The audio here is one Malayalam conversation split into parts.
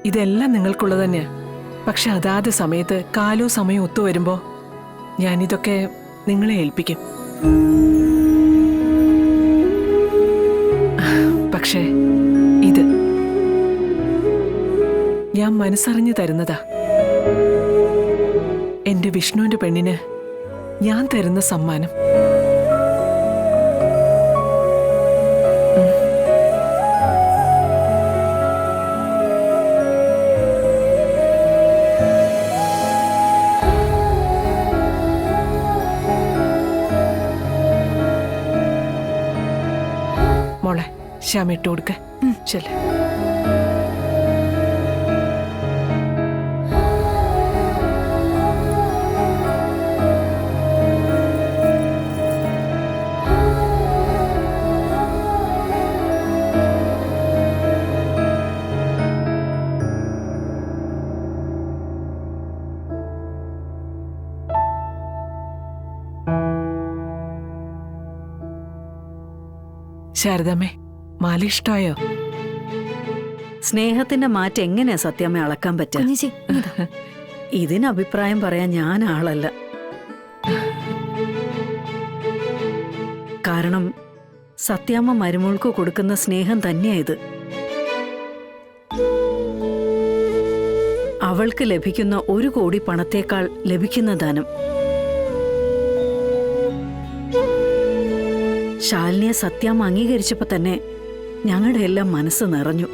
ഇതെല്ലാം നിങ്ങൾക്കുള്ളത് തന്നെയാ. പക്ഷെ അതാത് സമയത്ത് കാലോ സമയം ഒത്തുവരുമ്പോ ഞാനിതൊക്കെ നിങ്ങളെ ഏൽപ്പിക്കും. പക്ഷേ ഇത് ഞാൻ മനസ്സറിഞ്ഞു തരുന്നതാ. എന്റെ വിഷ്ണുവിന്റെ പെണ്ണിന് ഞാൻ തരുന്ന സമ്മാനം. മോളെ ശ്യാമ ഇട്ട് കൊടുക്ക. ചെല്ല. ശാരദാമ്മേ, മാല ഇഷ്ടമായോ? സ്നേഹത്തിന്റെ മാറ്റം എങ്ങനെയാ സത്യാമ്മ അളക്കാൻ പറ്റുക? ഇതിന് അഭിപ്രായം പറയാൻ ഞാൻ ആളല്ല. കാരണം സത്യാമ്മ മരുമോൾക്ക് കൊടുക്കുന്ന സ്നേഹം തന്നെയാ ഇത്. അവൾക്ക് ലഭിക്കുന്ന 1 കോടി പണത്തേക്കാൾ ലഭിക്കുന്ന ധനം. ശാലിനിയെ സത്യാമ്മ അംഗീകരിച്ചപ്പോ തന്നെ ഞങ്ങളുടെ എല്ലാം മനസ്സ് നിറഞ്ഞു.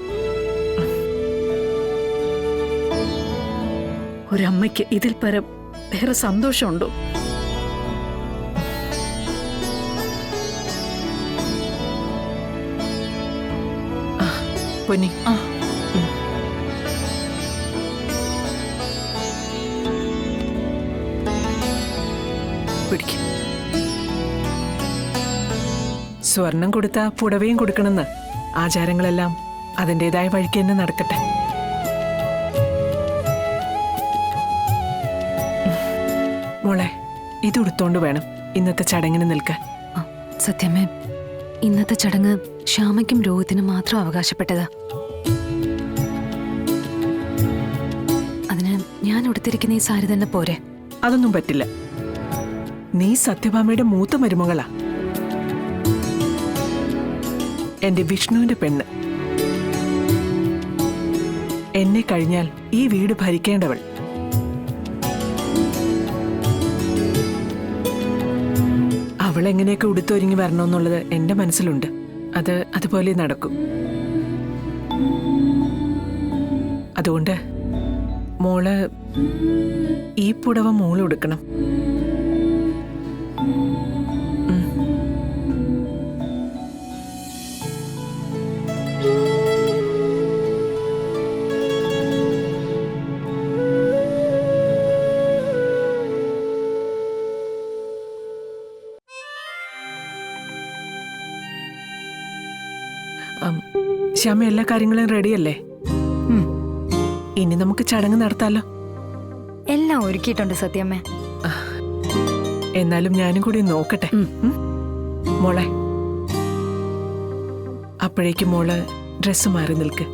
ഒരമ്മയ്ക്ക് ഇതിൽ പരം വേറെ സന്തോഷമുണ്ടോ? പൊന്നി, പിടിക്കും. സ്വർണം കൊടുത്ത പുടവയും കൊടുക്കണമെന്ന് ആചാരങ്ങളെല്ലാം അതിൻ്റെതായ വഴിക്ക് തന്നെ നടക്കട്ടെ. മോളെ, ഇത് ഉടുത്തോണ്ട് വേണം ഇന്നത്തെ ചടങ്ങിന് നിൽക്കാൻ. സത്യമേ, ഇന്നത്തെ ചടങ്ങ് ശ്യാമയ്ക്കും രോഹിത്തിനും മാത്രം അവകാശപ്പെട്ടതാ. അതിന് ഞാൻ ഉടുത്തിരിക്കുന്ന ഈ സാരി തന്നെ പോരെ? അതൊന്നും പറ്റില്ല. നീ സത്യഭാമയുടെ മൂത്ത മരുമകളാ. എന്റെ വിഷ്ണുവിന്റെ പെണ്ണ്. എന്നെ കഴിഞ്ഞാൽ ഈ വീട് ഭരിക്കേണ്ടവൾ. അവൾ എങ്ങനെയൊക്കെ ഉടുത്തൊരുങ്ങി വരണമെന്നുള്ളത് എന്റെ മനസ്സിലുണ്ട്. അതുപോലെ നടക്കും. അതുകൊണ്ട് മോള് ഈ പുടവ മോള് ഉടുക്കണം. ശ്യാമ, എല്ലാ കാര്യങ്ങളും റെഡിയല്ലേ? ഇനി നമുക്ക് ചടങ്ങ് നടത്താലോ? എല്ലാം ഒരുക്കിയിട്ടുണ്ട് സത്യമ്മേ. എന്നാലും ഞാനും കൂടി നോക്കട്ടെ. മോളെ, അപ്പോഴേക്കും മോള് ഡ്രസ്സ് മാറി നിൽക്ക്.